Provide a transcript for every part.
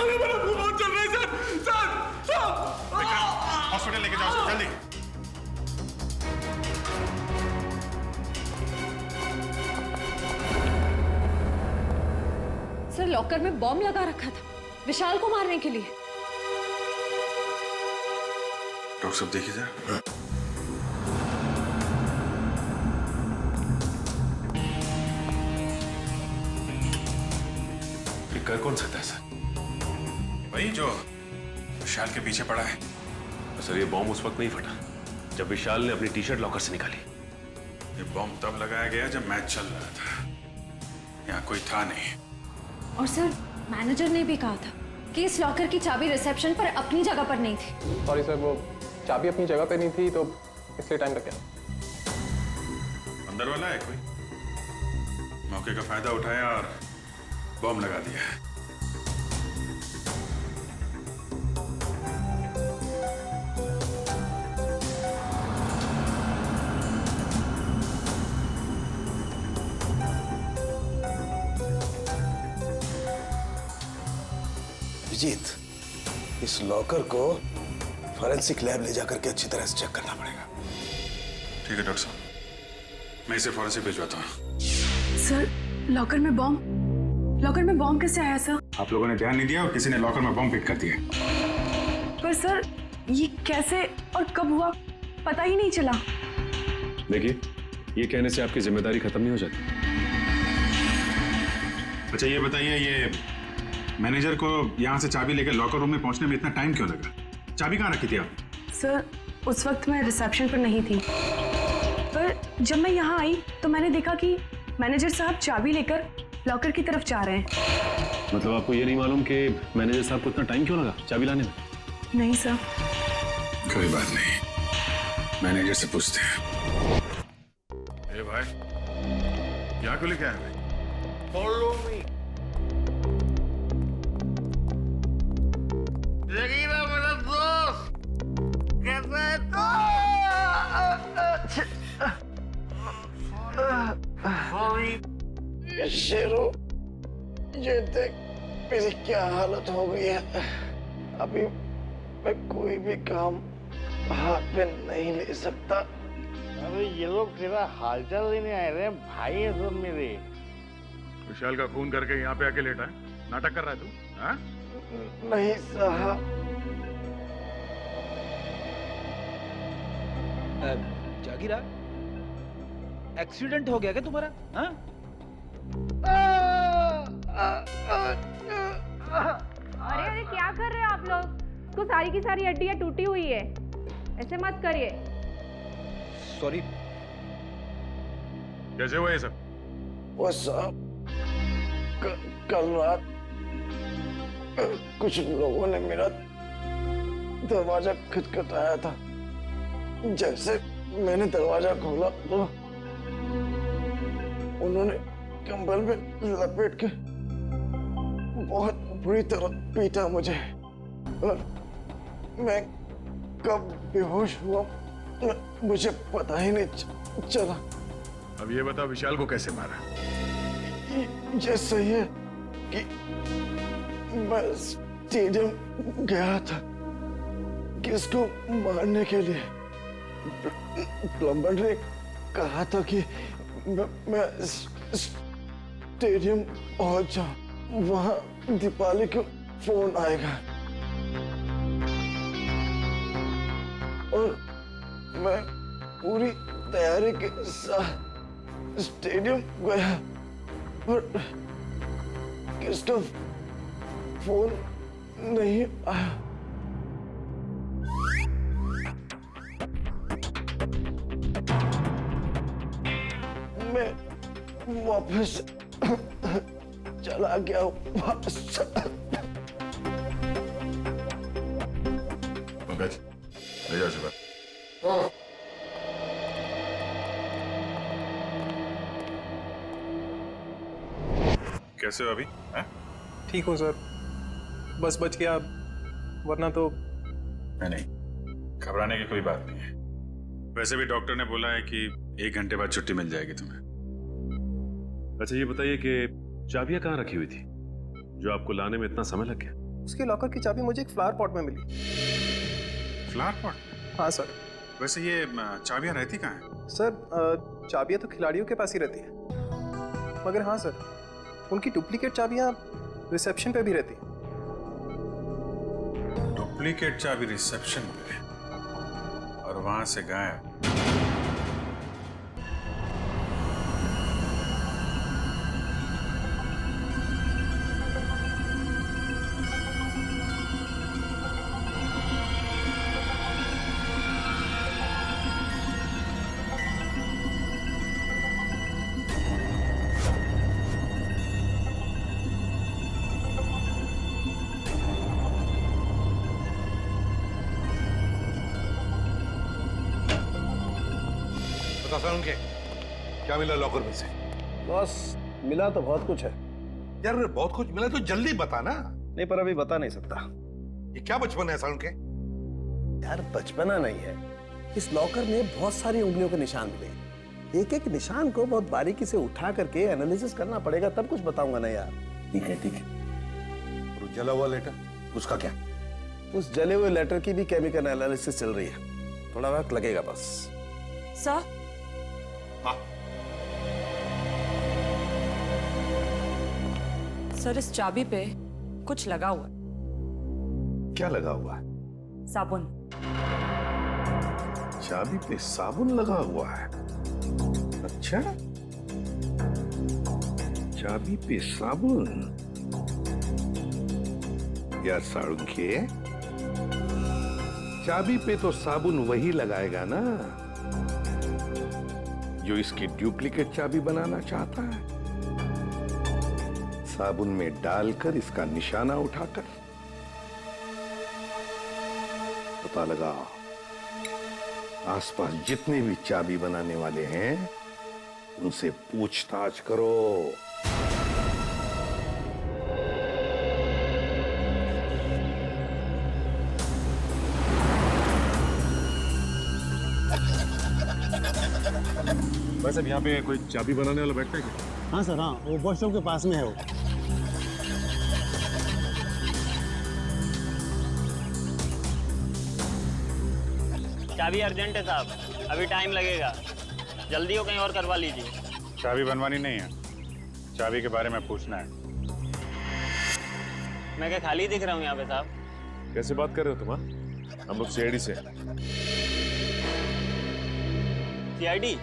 मेरा खून बहुत चल रहा है सर। हॉस्पिटल लेके जाओ जल्दी। सर लॉकर में बॉम्ब लगा रखा था विशाल को मारने के लिए। डॉक्टर साहब देखिए जरा। ये कर कौन सकता है सर? वही जो विशाल के पीछे पड़ा है। तो सर ये बॉम्ब उस वक्त नहीं फटा जब विशाल ने अपनी टी शर्ट लॉकर से निकाली। ये बॉम्ब तब लगाया गया जब मैच चल रहा था, यहाँ कोई था नहीं। और सर मैनेजर ने भी कहा था कि इस लॉकर की चाबी रिसेप्शन पर अपनी जगह पर नहीं थी। सॉरी सर, वो चाबी अपनी जगह पे नहीं थी तो इसलिए टाइम लग गया। अंदर वाला है कोई? मौके का फायदा उठाया और बॉम्ब लगा दिया। अभिजीत, इस लॉकर को फॉरेंसिक लैब ले जाकर के अच्छी तरह से चेक करना पड़ेगा। ठीक है डॉक्टर साहब, मैं इसे फॉरेंसिक भिजवाता हूँ। सर लॉकर में बॉम्ब कैसे आया सर? आप लोगों ने ध्यान नहीं दिया और किसी ने लॉकर में बॉम्ब फिट कर दिया। पर सर ये कैसे और कब हुआ पता ही नहीं चला। देखिए ये कहने से आपकी जिम्मेदारी खत्म नहीं हो जाती। अच्छा ये बताइए, ये मैनेजर को यहाँ से चाबी लेकर लॉकर रूम में पहुंचने में इतना टाइम क्यों लगा? चाबी कहाँ रखी थी आप? सर उस वक्त मैं रिसेप्शन पर नहीं थी, पर जब मैं यहाँ आई तो मैंने देखा कि मैनेजर साहब चाबी लेकर लॉकर की तरफ जा रहे हैं। मतलब आपको ये नहीं मालूम कि मैनेजर साहब को इतना टाइम क्यों लगा चाबी लाने में? नहीं सर। कोई बात नहीं, मैनेजर से पूछते हैं। ए भाई, यहाँ क्यों लेके आए भाई? Follow me. जगीरा मेरा दोस्त कैसा है तो? शेरो, ये देख मेरी क्या हालत हो गई है। अभी मैं कोई भी काम हाथ में नहीं ले सकता। अरे ये लोग तेरा हालचाल लेने आए रहे हैं, भाई है सब मेरे। विशाल का खून करके यहाँ पे आके लेटा है, नाटक कर रहा है तू? हाँ? नहीं साहब। जागीरा, एक्सीडेंट हो गया क्या तुम्हारा? हाँ? अरे अरे क्या कर रहे हो आप लोग? तो सारी की सारी हड्डियां टूटी हुई है, ऐसे मत करिए। सॉरी। कैसे हुआ ये सब? वो साहब कल रात कुछ लोगों ने मेरा दरवाजा खटखटाया था। जैसे मैंने दरवाजा खोला तो उन्होंने कंबल में लपेट के बहुत बुरी तरह पीटा मुझे और मैं कब बेहोश हुआ मुझे पता ही नहीं चला। अब ये बताओ विशाल को कैसे मारा? ये सही है कि मैं स्टेडियम गया था किसको मारने के लिए। प्लम्बर ने कहा था कि मैं स्टेडियम पहुंच जाऊं, वहां दीपाली को फोन आएगा और मैं पूरी तैयारी के साथ स्टेडियम गया पर किसका फोन नहीं आया। मैं वापस चला गया। पंकज ले जाओ सुबह। कैसे हो अभी? ठीक हूँ सर, बस बच गया, वरना तो। नहीं, घबराने की कोई बात नहीं है। वैसे भी डॉक्टर ने बोला है कि 1 घंटे बाद छुट्टी मिल जाएगी तुम्हें। अच्छा ये बताइए कि चाबियां कहाँ रखी हुई थी जो आपको लाने में इतना समय लग गया? उसके लॉकर की चाबी मुझे एक फ्लावर पॉट में मिली। Flower pot? हाँ सर। वैसे ये चाबियां रहती कहाँ हैं? सर चाबियां तो खिलाड़ियों के पास ही रहती है, मगर हाँ सर, उनकी डुप्लीकेट चाबियां रिसेप्शन पे भी रहती हैं। डुप्लीकेट चाबी रिसेप्शन पे और वहां से गायब। उनके क्या मिला लॉकर में से? बॉस मिला तो बहुत कुछ है। यार बहुत कुछ मिला तो जल्दी बता ना। नहीं पर अभी बता नहीं सकता। ये क्या बचपन है उनके? यार बचपना नहीं है, इस लॉकर में बहुत सारी उंगलियों के निशान मिले। एक एक निशान को बहुत बारीकी से उठा करके एनालिसिस करना पड़ेगा, तब कुछ बताऊंगा ना यार। ठीक है ठीक है। और जला हुआ लेटर उसका क्या? उस जले हुए लेटर की भी केमिकल एनालिसिस चल रही है, थोड़ा वक्त लगेगा बस। सर हाँ सर, इस चाबी पे कुछ लगा हुआ है। क्या लगा हुआ है? साबुन। चाबी पे साबुन लगा हुआ है? अच्छा, चाबी पे साबुन। यार साळुंखे, चाबी पे तो साबुन वही लगाएगा ना जो इसकी डुप्लीकेट चाबी बनाना चाहता है। साबुन में डालकर इसका निशाना उठाकर पता लगा आसपास जितने भी चाबी बनाने वाले हैं उनसे पूछताछ करो। वैसे अब यहाँ पे कोई चाबी बनाने वाला बैठता है क्या? हाँ सर, हाँ वो वॉशरूम के पास में है वो। चाबी अर्जेंट है साहब, अभी टाइम लगेगा, जल्दी हो कहीं और करवा लीजिए। चाबी बनवानी नहीं है, चाबी के बारे में पूछना है। मैं क्या खाली दिख रहा हूँ यहाँ पे साहब? कैसे बात कर रहे हो तुम? हम लोग सीआईडी से। सीआईडी?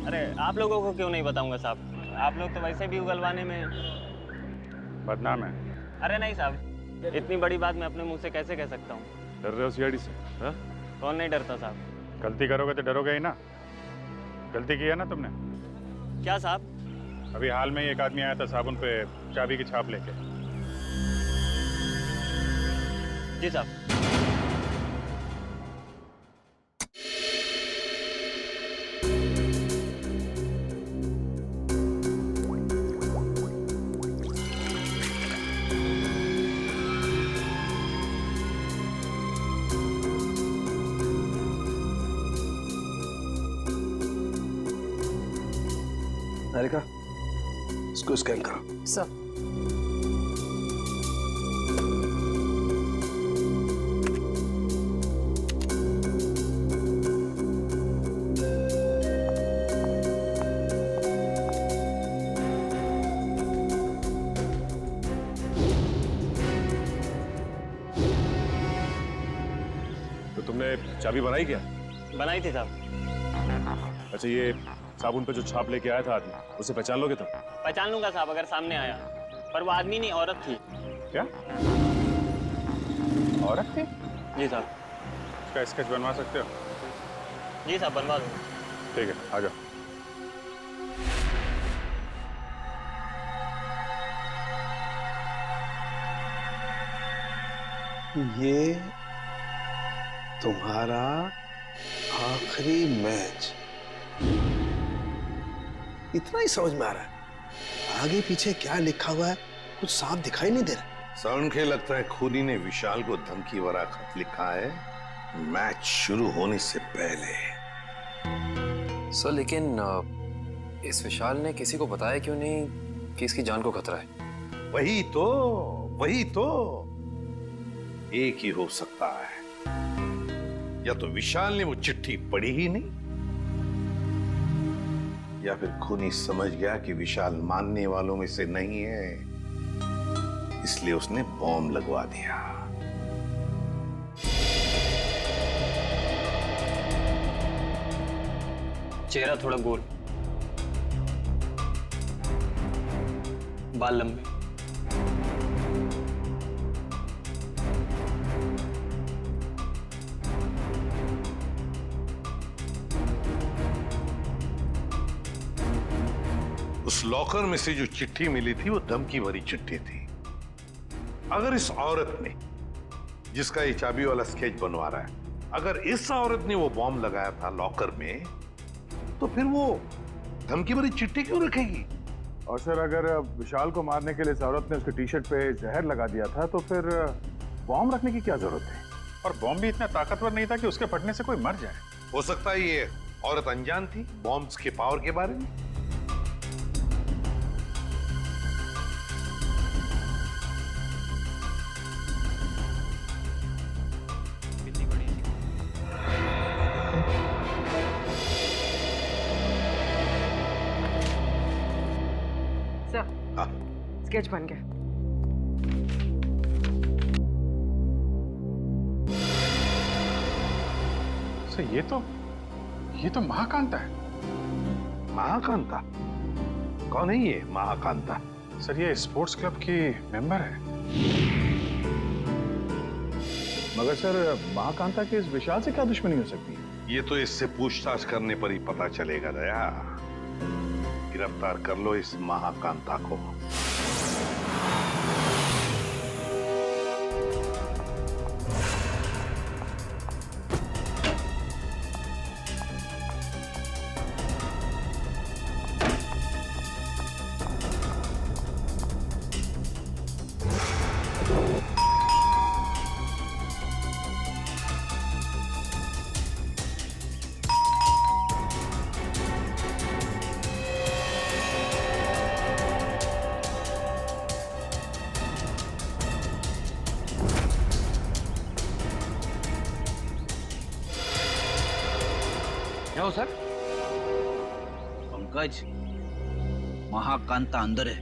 अरे आप लोगों को क्यों नहीं बताऊंगा साहब, आप लोग तो वैसे भी उगलवाने में बदनाम है। अरे नहीं साहब, इतनी बड़ी बात मैं अपने मुंह से कैसे कह सकता हूँ? डर रहे हो सीआईडी से? हाँ? कौन नहीं डरता साहब? गलती करोगे तो डरोगे ही ना। गलती की है ना तुमने? क्या साहब? अभी हाल में ही एक आदमी आया था साबुन पे चाबी की छाप लेके। जी साहब। हारिका, इसको स्कैन करो। सर। तो तुमने चाबी बनाई क्या? बनाई थी साहब। अच्छा, ये साबुन पे जो छाप लेके आया था आदमी, उसे पहचान लोगे तुम? पहचान लूंगा साहब अगर सामने आया, पर वो आदमी नहीं औरत थी। क्या औरत थी? जी साहब। इसका स्केच बनवा सकते हो? जी साहब बनवा दो। ठीक है, आ जाओ। ये तुम्हारा आखिरी मैच, इतना ही समझ में आ रहा है। आगे पीछे क्या लिखा हुआ है कुछ साफ दिखाई नहीं दे रहा। साळुंखे, लगता है खूनी ने विशाल को धमकी भरा खत लिखा है मैच शुरू होने से पहले। सर लेकिन इस विशाल ने किसी को बताया क्यों नहीं कि इसकी जान को खतरा है? वही तो वही तो, एक ही हो सकता है। या तो विशाल ने वो चिट्ठी पढ़ी ही नहीं, या फिर खूनी समझ गया कि विशाल मानने वालों में से नहीं है, इसलिए उसने बॉम्ब लगवा दिया। चेहरा थोड़ा गोल, बाल लंबे, उस लॉकर में से जो चिट्ठी मिली थी वो धमकी भरी चिट्ठी थी। अगर इस औरत ने, जिसका ये चाबी वाला स्केच बनवा रहा है, अगर इस औरत ने वो बॉम्ब लगाया था लॉकर में, तो फिर वो धमकी भरी चिट्ठी क्यों रखेगी? और सर, अगर विशाल को मारने के लिए इस औरत ने उसके टी शर्ट पे जहर लगा दिया था, तो फिर बॉम्ब रखने की क्या जरूरत है? और बॉम्ब भी इतना ताकतवर नहीं था कि उसके फटने से कोई मर जाए। हो सकता है ये औरत अनजान थी बॉम्ब्स के पावर के बारे में। स्केच बन गया। सर, ये तो महाकांता है। महाकांता? कौन है ये महाकांता? सर, ये स्पोर्ट्स क्लब की मेंबर है। मगर सर, महाकांता के इस विशाल से क्या दुश्मनी हो सकती है? ये तो इससे पूछताछ करने पर ही पता चलेगा दया। गिरफ्तार कर लो इस महाकांता को। क्या हो सर? पंकज, महाकांता अंदर है,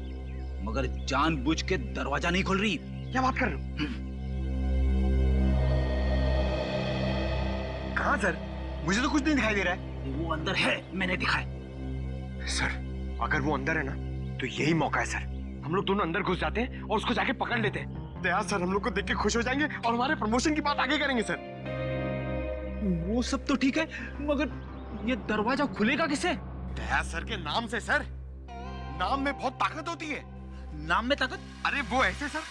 मगर जानबूझ के दरवाजा नहीं खोल रही। क्या बात कर रहे हो? कहाँ सर? मुझे तो कुछ नहीं दिखाई दे रहा है। वो अंदर है, मैंने दिखा है। सर, अगर वो अंदर है ना, तो यही मौका है सर। हम लोग दोनों अंदर घुस जाते हैं और उसको जाके पकड़ लेते हैं। दया सर हम लोग को देख के खुश हो जाएंगे और हमारे प्रमोशन की बात आगे करेंगे सर। वो सब तो ठीक है, मगर ये दरवाजा खुलेगा किसे? दया सर के नाम से सर। नाम में बहुत ताकत होती है। नाम में ताकत? अरे वो ऐसे सर।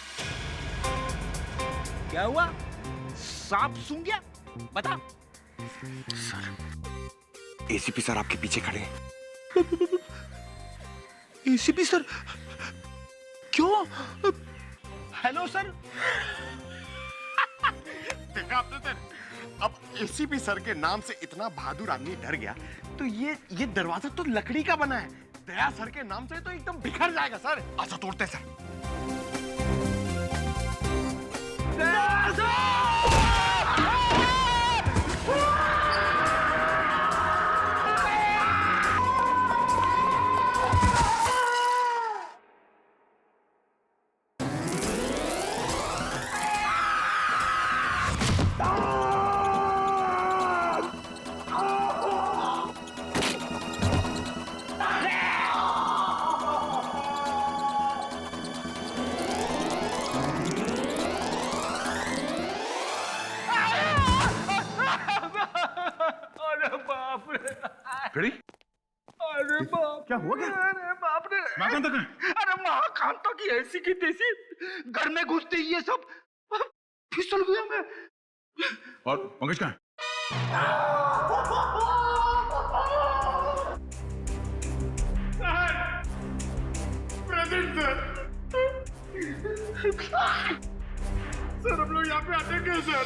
क्या हुआ? सांप सूंघ गया? बता। सर, एसीपी सर आपके पीछे खड़े हैं। ACP sir? क्यों? Hello sir. देखा आपने सर, अब एसीपी सर के नाम से इतना बहादुर आदमी डर गया, तो ये दरवाजा तो लकड़ी का बना है। दया सर के नाम से तो एकदम बिखर जाएगा सर। अच्छा तोड़ते सर। दया सर! खड़ी? अरे बाप! क्या हुआ क्या? अरे बाप रे! महाकांता कहाँ है? अरे महाकांता की ऐसी की तैसी घर में घुसते ही ये सब फिसल गया मैं। और पंकज कहाँ है? प्रेजेंट सर हम लोग यहाँ पे आते हैं सर।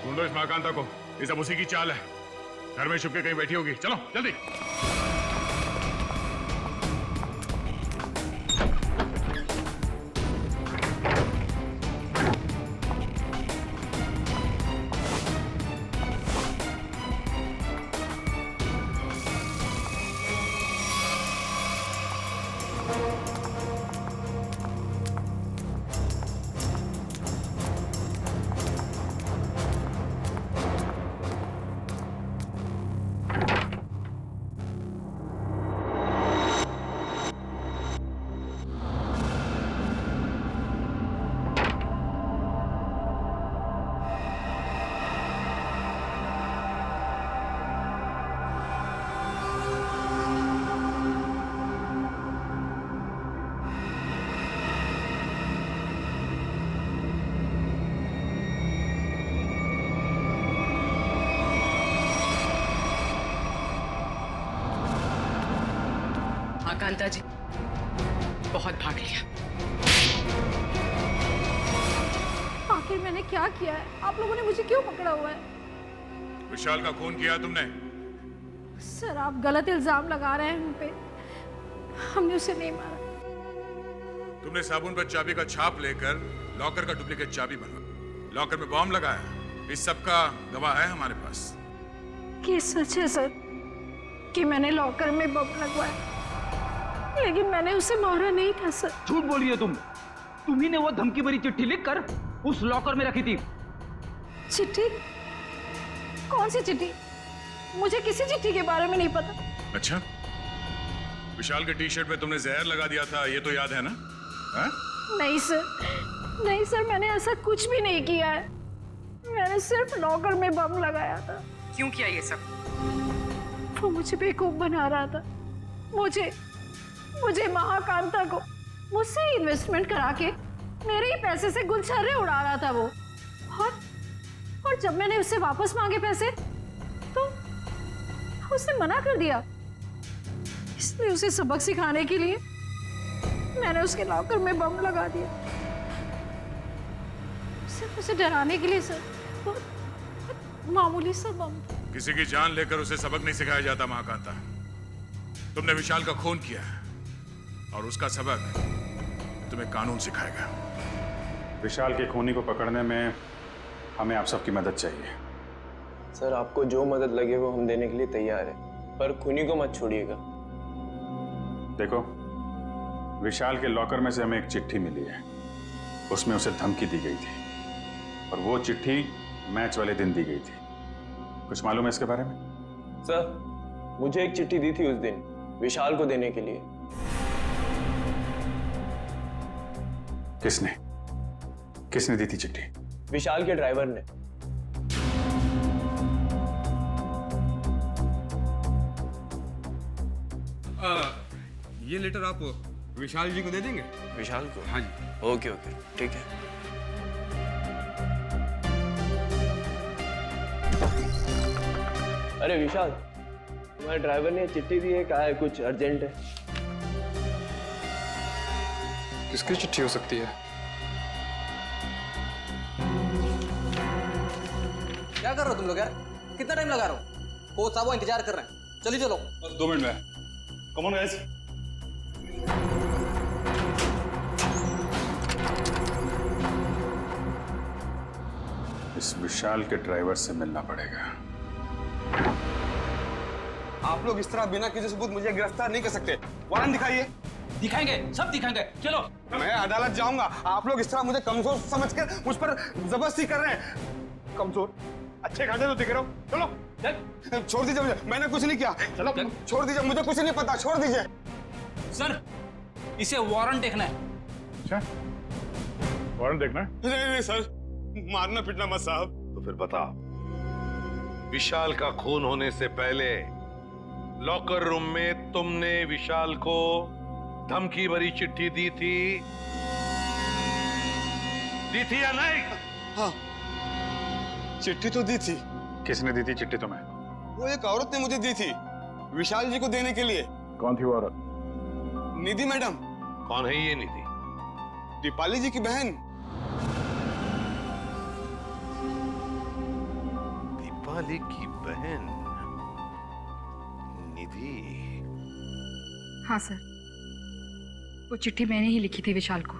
ढूंढो इस महाकांता को, ये सब उसी की चाल है। घर में छुप के कहीं बैठी होगी। चलो जल्दी। महाकांता जी, बहुत भाग लिया। आखिर मैंने क्या किया है? आप लोगों ने मुझे क्यों पकड़ा हुआ है? विशाल का खून किया तुमने? सर, आप गलत इल्जाम लगा रहे हैं हम पे। हमने उसे नहीं मारा। तुमने साबुन पर चाबी का छाप लेकर लॉकर का डुप्लीकेट चाबी बनवा, लॉकर में बॉम्ब लगाया। इस सब का गवाह है हमारे पास। ये सच है सर कि मैंने लॉकर में बम लगवाया, लेकिन मैंने उसे मारा नहीं था सर। झूठ बोल रही हो तुम। तुम्ही ने वो धमकी भरी चिट्ठी लिखकर उस लॉकर में रखी थी। चिट्ठी? कौन सी चिट्ठी? मुझे किसी चिट्ठी के बारे में नहीं पता। अच्छा, विशाल के टी शर्ट में तुमने जहर लगा दिया था, ये तो याद है ना? हा? नहीं सर, नहीं सर, मैंने ऐसा कुछ भी नहीं किया है। मैंने सिर्फ लॉकर में बम लगाया था। क्यों किया ये सब? वो मुझे बेवकूफ बना रहा था। मुझे महाकांता को मुझसे इन्वेस्टमेंट करा के मेरे ही पैसे से गुलछर्रे उड़ा रहा था वो। और जब मैंने उससे वापस मांगे पैसे तो उसने मना कर दिया। इसलिए उसे सबक सिखाने के लिए मैंने उसके लॉकर में बम लगा दिया, सिर्फ उसे डराने के लिए सर। वो मामूली सा बम। किसी की जान लेकर उसे सबक नहीं सिखाया जाता महाकांता। तुमने विशाल का खून किया है और उसका सबक तुम्हें कानून सिखाएगा। विशाल के खूनी को पकड़ने में हमें आप सबकी मदद चाहिए। सर, आपको जो मदद लगे वो हम देने के लिए तैयार हैं, पर खूनी को मत छोड़िएगा। देखो, विशाल के लॉकर में से हमें एक चिट्ठी मिली है। उसमें उसे धमकी दी गई थी और वो चिट्ठी मैच वाले दिन दी गई थी। कुछ मालूम है इसके बारे में? सर, मुझे एक चिट्ठी दी थी उस दिन विशाल को देने के लिए। किसने दी थी चिट्ठी? विशाल के ड्राइवर ने। ये लेटर आप विशाल जी को दे देंगे? विशाल को? हाँ जी। ओके ओके, ठीक है। अरे विशाल, तुम्हारे ड्राइवर ने चिट्ठी दी है, कहा है कुछ अर्जेंट है। किसकी चिट्ठी हो सकती है? क्या कर रहे हो तुम लोग यार? कितना टाइम लगा रहे हो? कोच साहब इंतजार कर रहे हैं। चलिए चलो। बस 2 मिनट में। Come on guys. इस विशाल के ड्राइवर से मिलना पड़ेगा। आप लोग इस तरह बिना किसी सबूत मुझे गिरफ्तार नहीं कर सकते। वारंट दिखाइए। दिखाएंगे, सब दिखाएंगे। चलो। मैं अदालत जाऊंगा। आप लोग इस तरह मुझे कमजोर समझकर मुझ पर जबरदस्ती कर रहे हैं। कमजोर? अच्छे खासे तो दिख रहे हो। चलो छोड़ दीजिए मुझे, मैंने कुछ नहीं किया। चलो छोड़ दीजिए, मुझे कुछ नहीं पता, छोड़ दीजिए। सर, इसे वारंट देखना है। अच्छा, वारंट देखना है? नहीं सर, मारना पीटना मत साहब। तो फिर बता, विशाल का खून होने से पहले लॉकर रूम में तुमने विशाल को धमकी भरी चिट्ठी दी थी या नहीं? हाँ, चिट्ठी तो दी थी। किसने दी थी चिट्ठी तुम्हें? वो एक औरत ने मुझे दी थी विशाल जी को देने के लिए। कौन थी वो औरत? निधि मैडम। कौन है ये निधि? दीपाली जी की बहन। दीपाली की बहन निधि? हाँ सर, वो चिट्ठी मैंने ही लिखी थी विशाल को,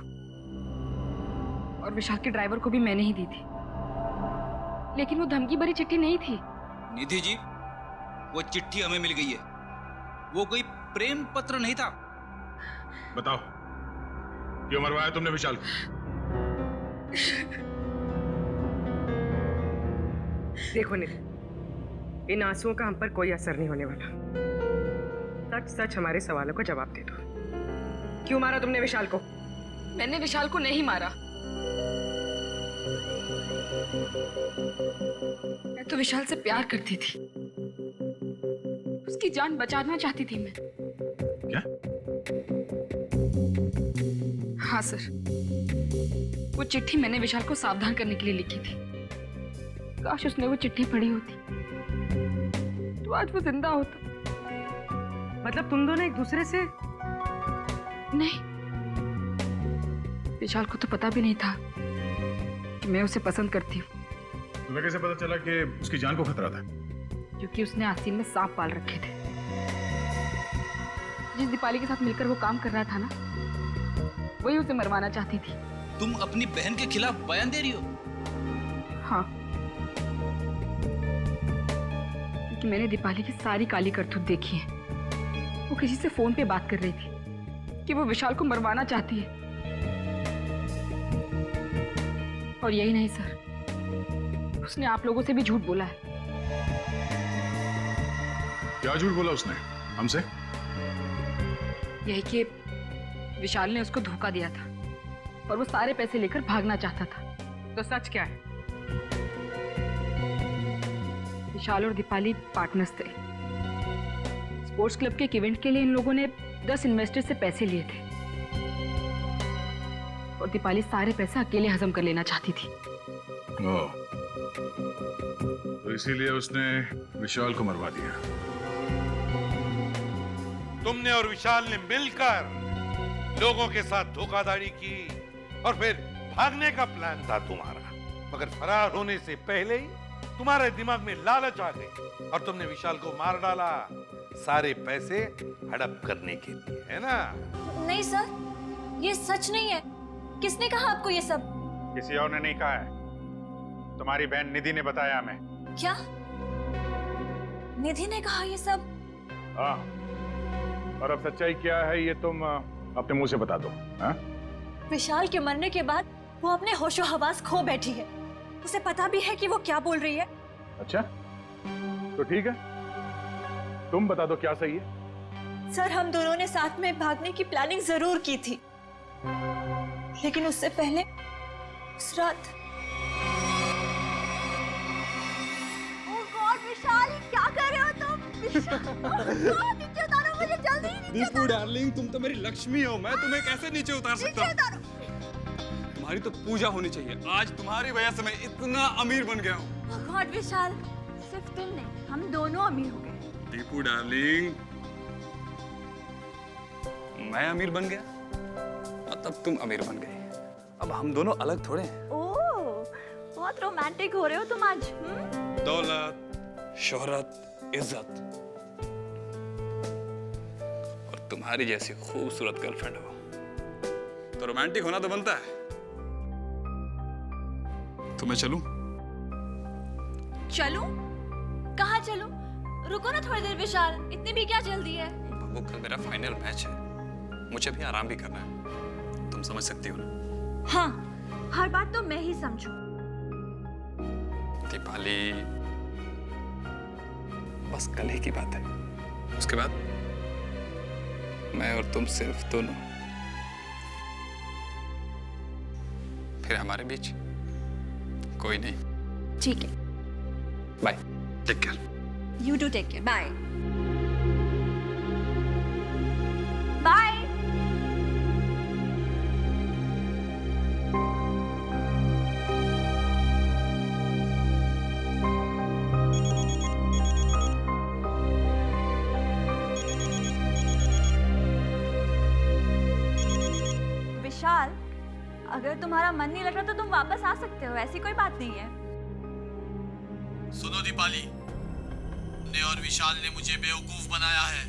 और विशाल के ड्राइवर को भी मैंने ही दी थी। लेकिन वो धमकी भरी चिट्ठी नहीं थी। निधि जी, वो चिट्ठी हमें मिल गई है। वो कोई प्रेम पत्र नहीं था। बताओ, क्यों मरवाया तुमने विशाल को? देखो निधि, इन आंसुओं का हम पर कोई असर नहीं होने वाला। सच सच हमारे सवालों का जवाब दे दो। क्यों मारा तुमने विशाल को? मैंने विशाल को नहीं मारा। मैं तो विशाल से प्यार करती थी, उसकी जान बचाना चाहती थी मैं। क्या? हाँ सर, वो चिट्ठी मैंने विशाल को सावधान करने के लिए लिखी थी। काश उसने वो चिट्ठी पढ़ी होती तो आज वो जिंदा होता। मतलब तुम दोनों एक दूसरे से नहीं, विशाल को तो पता भी नहीं था कि मैं उसे पसंद करती हूँ। तुम्हें कैसे पता चला कि उसकी जान को खतरा था? क्योंकि उसने आसीन में सांप पाल रखे थे। जिस दीपाली के साथ मिलकर वो काम कर रहा था ना, वही उसे मरवाना चाहती थी। तुम अपनी बहन के खिलाफ बयान दे रही हो? हाँ, क्योंकि मैंने दीपाली की सारी काली करतूत देखी है। वो किसी से फोन पे बात कर रही थी कि वो विशाल को मरवाना चाहती है। और यही नहीं सर, उसने आप लोगों से भी झूठ बोला है। क्या झूठ बोला उसने हमसे? यही कि विशाल ने उसको धोखा दिया था और वो सारे पैसे लेकर भागना चाहता था। तो सच क्या है? विशाल और दीपाली पार्टनर्स थे। स्पोर्ट्स क्लब के एक इवेंट के लिए इन लोगों ने 10 इन्वेस्टर से पैसे लिए थे और दीपाली सारे पैसे अकेले हजम कर लेना चाहती थी। तो इसीलिए उसने विशाल को मरवा दिया। तुमने और विशाल ने मिलकर लोगों के साथ धोखाधड़ी की और फिर भागने का प्लान था तुम्हारा, मगर फरार होने से पहले ही तुम्हारे दिमाग में लालच आ गई और तुमने विशाल को मार डाला, सारे पैसे हड़प करने के लिए, है ना? नहीं सर, ये सच नहीं है। किसने कहा आपको ये सब? किसी और ने नहीं कहा है, तुम्हारी बहन निधि ने बताया हमें। क्या? निधि ने कहा ये सब? हाँ, और अब सच्चाई क्या है ये तुम अपने मुंह से बता दो। हाँ? विशाल के मरने के बाद वो अपने होशो हवास खो बैठी है। उसे पता भी है कि वो क्या बोल रही है। अच्छा, तो ठीक है, तुम बता दो क्या सही है। सर, हम दोनों ने साथ में भागने की प्लानिंग जरूर की थी, लेकिन उससे पहले उस रात। ओह गॉड विशाल, क्या कर रहे हो तुम? नीचे उतारो मुझे जल्दी, नीचे दीपू डार्लिंग, तुम तो मेरी लक्ष्मी हो, मैं तुम्हें कैसे नीचे उतार सकता हूँ? तुम्हारी तो पूजा होनी चाहिए। आज तुम्हारी वजह से मैं इतना अमीर बन गया हूँ। ओह गॉड विशाल, सिर्फ तुम नहीं, हम दोनों अमीर हो गए। दीपू डार्लिंग, मैं अमीर बन गया मतलब तुम अमीर बन गई। अब हम दोनों अलग थोड़े हैं। ओह, बहुत रोमांटिक हो रहे हो तुम आज। दौलत, शोहरत, इज्जत और तुम्हारी जैसी खूबसूरत गर्लफ्रेंड हो तो रोमांटिक होना तो बनता है। तो मैं चलूं? चलूं? कहाँ चलूं? रुको ना थोड़ी देर विशाल, इतनी भी क्या जल्दी है? बाबू, कल मेरा फाइनल मैच है, मुझे भी आराम भी करना है, तुम समझ सकती हो ना? हाँ, हर बात तो मैं ही समझूं। दीपाली, बस कल ही की बात है, उसके बाद मैं और तुम सिर्फ दोनों, फिर हमारे बीच कोई नहीं। ठीक है, bye, take care. You do take care, bye bye. Vishal, अगर तुम्हारा मन नहीं लग रहा तो तुम वापस आ सकते हो, ऐसी कोई बात नहीं है। सुनो दीपाली, ने और विशाल ने मुझे बेवकूफ बनाया है।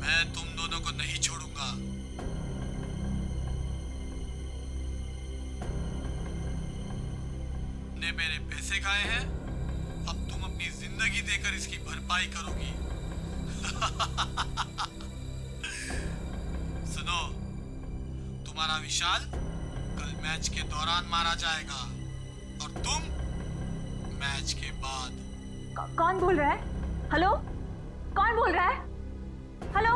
मैं तुम दोनों को नहीं छोड़ूंगा। ने मेरे पैसे खाए हैं, अब तुम अपनी जिंदगी देकर इसकी भरपाई करोगी। सुनो, तुम्हारा विशाल कल मैच के दौरान मारा जाएगा और तुम मैच के बाद। कौन बोल रहा है? हेलो, कौन बोल रहा है? हेलो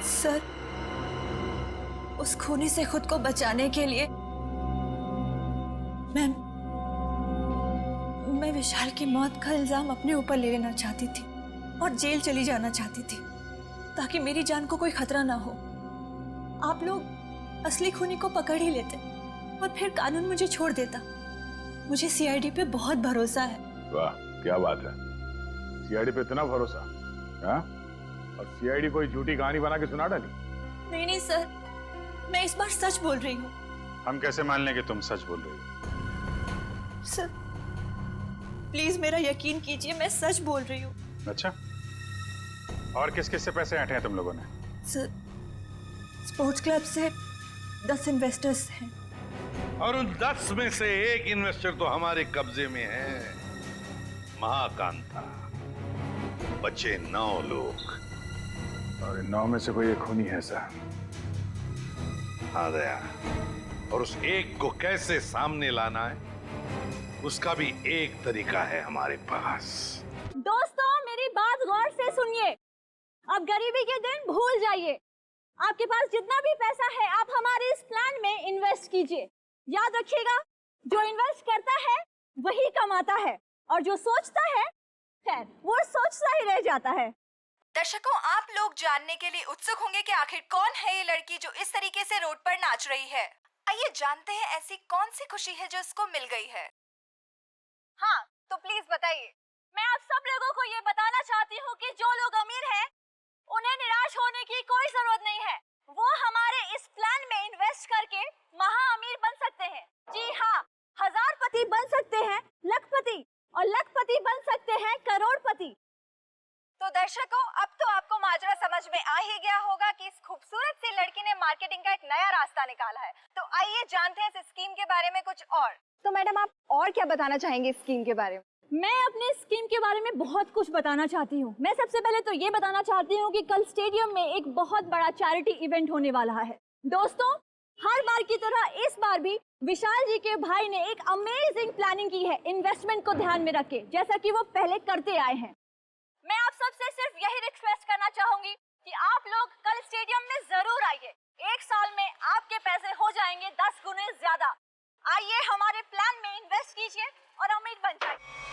सर, उस खूनी से खुद को बचाने के लिए मैं विशाल की मौत का इल्जाम अपने ऊपर ले लेना चाहती थी और जेल चली जाना चाहती थी ताकि मेरी जान को कोई खतरा ना हो। आप लोग असली खूनी को पकड़ ही लेते और फिर कानून मुझे छोड़ देता। मुझे सीआईडी पे बहुत भरोसा है। वाह, क्या बात है, सीआईडी पे इतना भरोसा। हाँ? और सीआईडी कोई झूठी कहानी बना के सुना डाली? नहीं नहीं सर, मैं इस बार सच बोल रही हूँ। हम कैसे मान लें कि तुम सच बोल रही हो? सर प्लीज मेरा यकीन कीजिए, मैं सच बोल रही हूँ। अच्छा, और किस किस से पैसे ऐंठे हैं तुम लोगों ने? सर स्पोर्ट्स क्लब से 10 इन्वेस्टर्स हैं। और उन 10 में से एक इन्वेस्टर तो हमारे कब्जे में है, महाकांता। बचे 9 लोग। और इन 9 में से कोई एक खूनी है सर। हाँ दया, और उस एक को कैसे सामने लाना है उसका भी एक तरीका है हमारे पास। दोस्तों मेरी बात गौर से सुनिए। अब गरीबी के दिन भूल जाइए। आपके पास जितना भी पैसा है आप हमारे इस प्लान में इन्वेस्ट कीजिए। याद रखिएगा, जो इन्वेस्ट करता है वही कमाता है, और जो सोचता है खैर वो सोचता ही रह जाता है। दर्शकों, आप लोग जानने के लिए उत्सुक होंगे कि आखिर कौन है ये लड़की जो इस तरीके से रोड पर नाच रही है। आइए जानते हैं ऐसी कौन सी खुशी है जो इसको मिल गई है। हाँ तो प्लीज बताइए। मैं आप सब लोगों को ये बताना चाहती हूँ कि जो लोग अमीर हैं उन्हें निराश होने की कोई जरूरत नहीं है। वो हमारे इस प्लान में इन्वेस्ट करके महा अमीर बन सकते हैं। जी हाँ, हजारपति बन सकते हैं लखपति, और लखपति बन सकते हैं करोड़पति। तो दर्शकों, अब तो आपको माजरा समझ में आ ही गया होगा कि इस खूबसूरत सी लड़की ने मार्केटिंग का एक नया रास्ता निकाला है। तो आइए जानते हैं इस स्कीम के बारे में कुछ और। तो मैडम आप और क्या बताना चाहेंगे इस स्कीम के बारे में? मैं अपने स्कीम के बारे में बहुत कुछ बताना चाहती हूँ। मैं सबसे पहले तो ये बताना चाहती हूँ कि कल स्टेडियम में एक बहुत बड़ा चैरिटी इवेंट होने वाला है। दोस्तों, हर बार की तरह इस बार भी विशाल जी के भाई ने एक अमेजिंग प्लानिंग की है इन्वेस्टमेंट को ध्यान में रख के, जैसा कि वो पहले करते आए हैं। मैं आप सबसे सिर्फ यही रिक्वेस्ट करना चाहूंगी कि आप लोग कल स्टेडियम में जरूर आइए। 1 साल में आपके पैसे हो जाएंगे 10 गुने ज्यादा। आइए हमारे प्लान में इन्वेस्ट कीजिए और अमीर बन जाइए।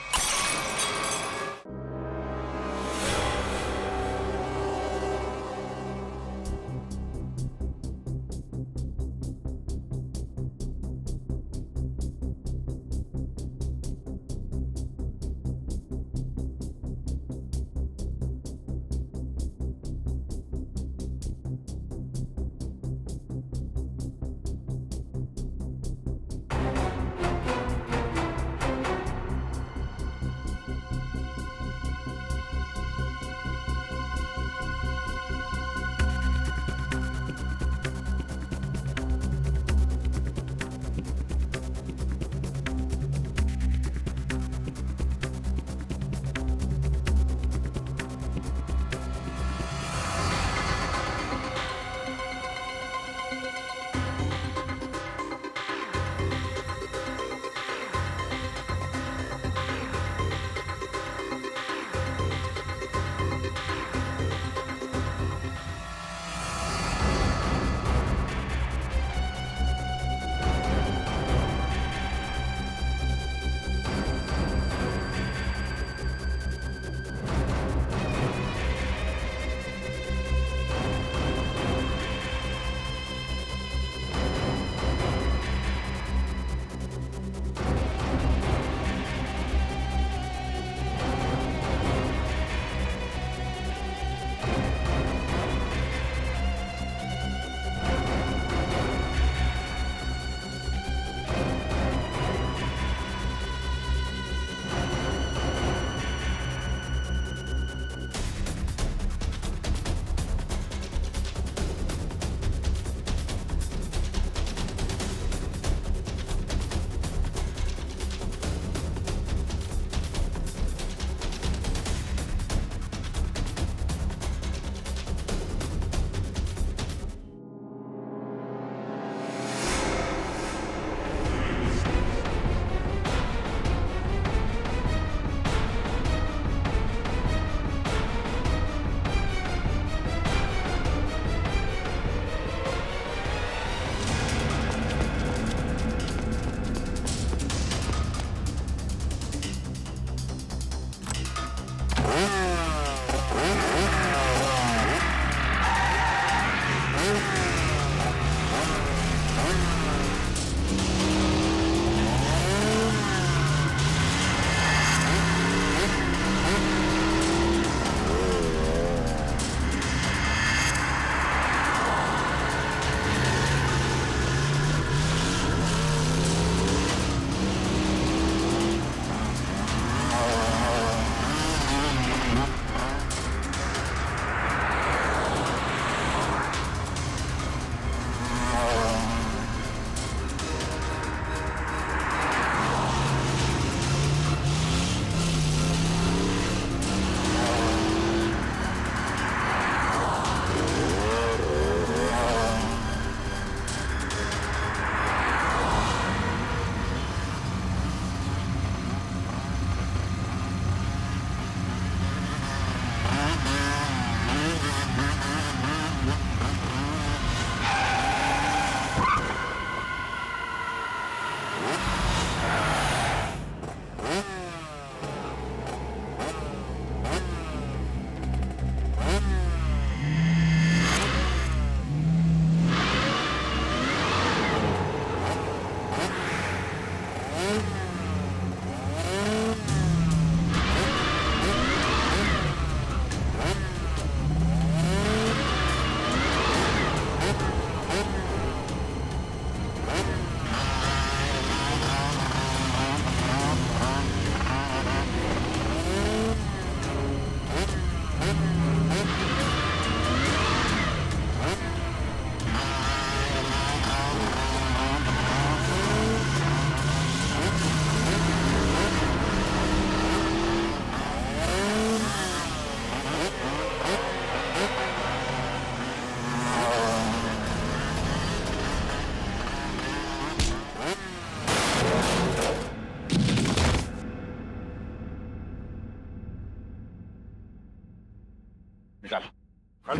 ओह,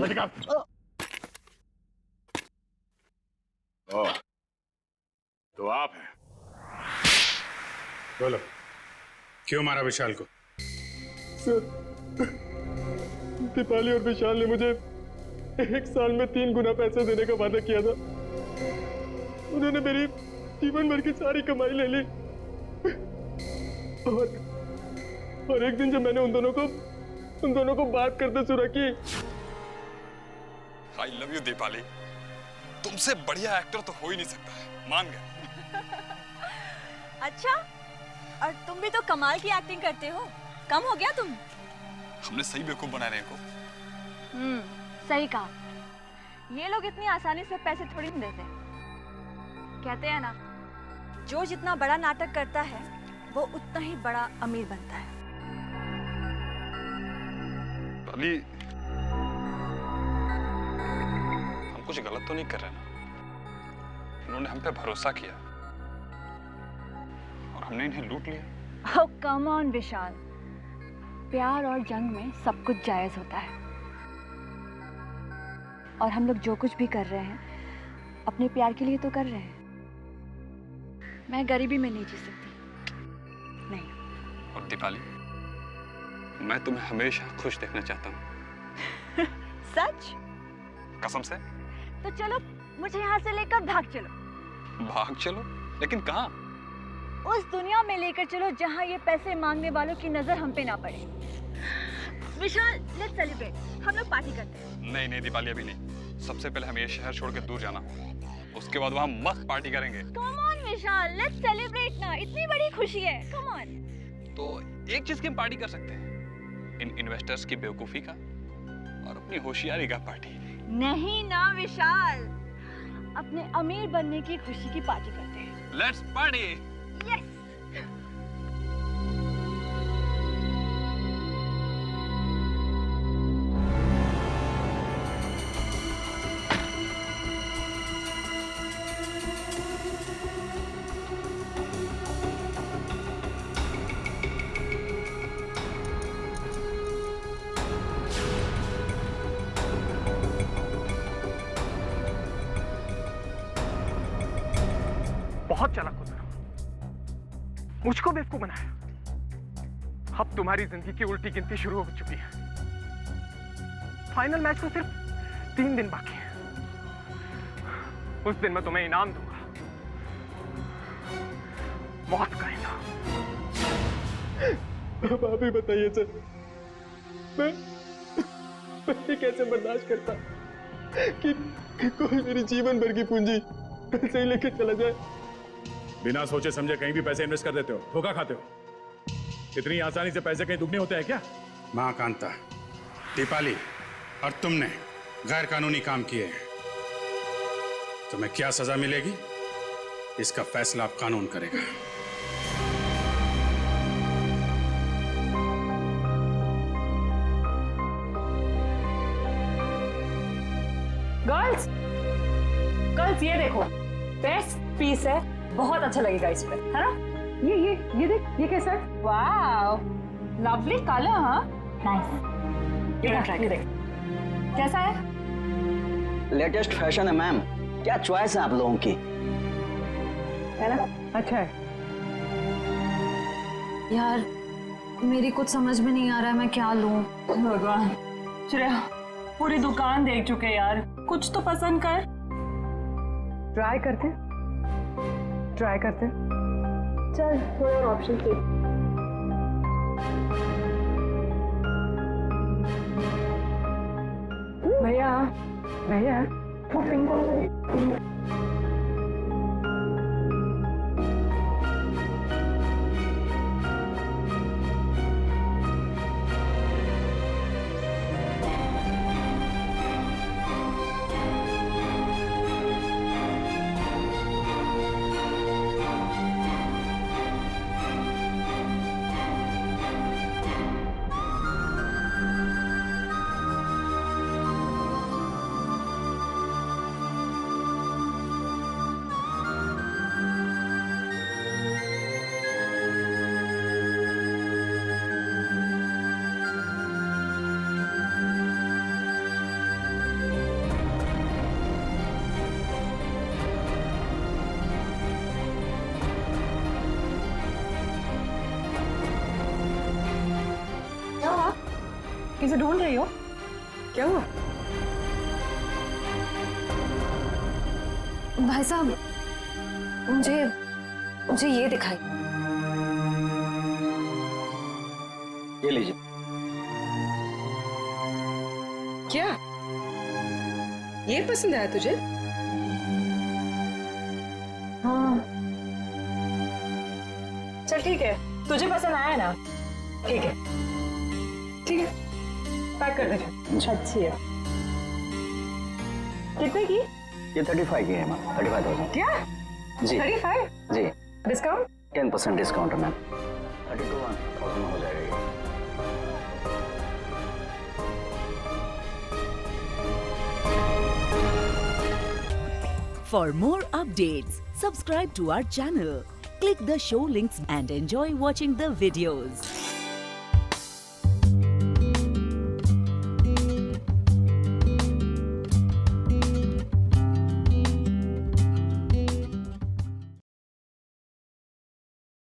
तो आप हैं। बोलो, क्यों मारा विशाल को? सर, दीपाली और विशाल ने मुझे 1 साल में 3 गुना पैसे देने का वादा किया था। उन्होंने मेरी जीवन भर की सारी कमाई ले ली। और एक दिन जब मैंने उन दोनों को बात करते सुना कि आई लव यू दीपाली, तुमसे बढ़िया एक्टर तो हो ही नहीं सकता है, मान गए। अच्छा, और तुम भी तो कमाल की एक्टिंग करते हो। कम हो गया तुम? हमने सही बेवकूफ बनाया है इनको। सही कहा। ये लोग इतनी आसानी से पैसे थोड़ी नहीं देते। कहते हैं ना, जो जितना बड़ा नाटक करता है वो उतना ही बड़ा अमीर बनता है। अली, हम कुछ गलत तो नहीं कर रहे ना? इन्होंने हम पे भरोसा किया और हमने इन्हें लूट लिया। Oh, come on, विशाल। प्यार और जंग में सब कुछ जायज होता है। और हम लोग जो कुछ भी कर रहे हैं अपने प्यार के लिए तो कर रहे हैं। मैं गरीबी में नहीं जी सकती, नहीं। और दीपाली, मैं तुम्हें हमेशा खुश देखना चाहता हूँ। सच? कसम से। तो चलो, मुझे यहाँ से लेकर भाग चलो। भाग चलो? लेकिन कहाँ? उस दुनिया में लेकर चलो जहाँ ये पैसे मांगने वालों की नजर हम पे ना पड़े। विशाल, लेट्स सेलिब्रेट। हम लोग पार्टी करते हैं। नहीं नहीं दीपाली, अभी नहीं। सबसे पहले हमें ये शहर छोड़ के दूर जाना होगा, उसके बाद वहाँ मस्त पार्टी करेंगे। Come on Vishal, let's celebrate ना। इतनी बड़ी खुशी है, कम ऑन। तो एक चीज की हम पार्टी कर सकते हैं, इन इन्वेस्टर्स की बेवकूफी का और अपनी होशियारी का पार्टी। नहीं ना विशाल, अपने अमीर बनने की खुशी की पार्टी करते हैं। Let's party. यस। बहुत चालाक हो तुम, मुझको बेवकूफ बनाया। अब तुम्हारी जिंदगी की उल्टी गिनती शुरू हो चुकी है। फाइनल मैच को सिर्फ 3 दिन बाकी है। उस दिन मैं तुम्हें इनाम दूंगा, मौत का इनाम। अब आप ही बताइए सर, मैं ये कैसे बर्दाश्त करता कि कोई मेरी जीवन भर की पूंजी पैसे ही लेके चला जाए। बिना सोचे समझे कहीं भी पैसे इन्वेस्ट कर देते हो, धोखा खाते हो। इतनी आसानी से पैसे कहीं दुगने होते हैं क्या? महाकांता, दीपाली और तुमने गैर कानूनी काम किए हैं। तुम्हें क्या सजा मिलेगी, इसका फैसला अब कानून करेगा। गर्ल्स, गर्ल्स ये देखो, बेस्ट पीस है, बहुत अच्छा लगेगा इस पे, है ना? ये देख, ये कैसा है? वाव, लवली कलर। हाँ, नाइस। ये देख, कैसा है? लेटेस्ट फैशन है मैम, क्या चॉइस है आप लोगों की, है ना? अच्छा है यार, मेरी कुछ समझ में नहीं आ रहा है मैं क्या लूं। भगवान, श्रेया पूरी दुकान देख चुके यार, कुछ तो पसंद कर। ट्राई करते चल, थोड़ा और ऑप्शन दे। भैया वो पिंक वाला से ढूंढ रही हो? क्या हुआ? भाई साहब, मुझे ये दिखाई। ये लीजिए। क्या ये पसंद आया तुझे? हाँ, चल ठीक है, तुझे पसंद आया ना? ठीक है, ठीक है, पैक कर दे। अच्छी है। कितने की? ये 35 की है मैम, 35,000। क्या? जी 35? जी। डिस्काउंट? 10% डिस्काउंट है मैम। 32,000 में हो जाएगा ये। For more updates, subscribe to our channel, click the show links and enjoy watching the videos.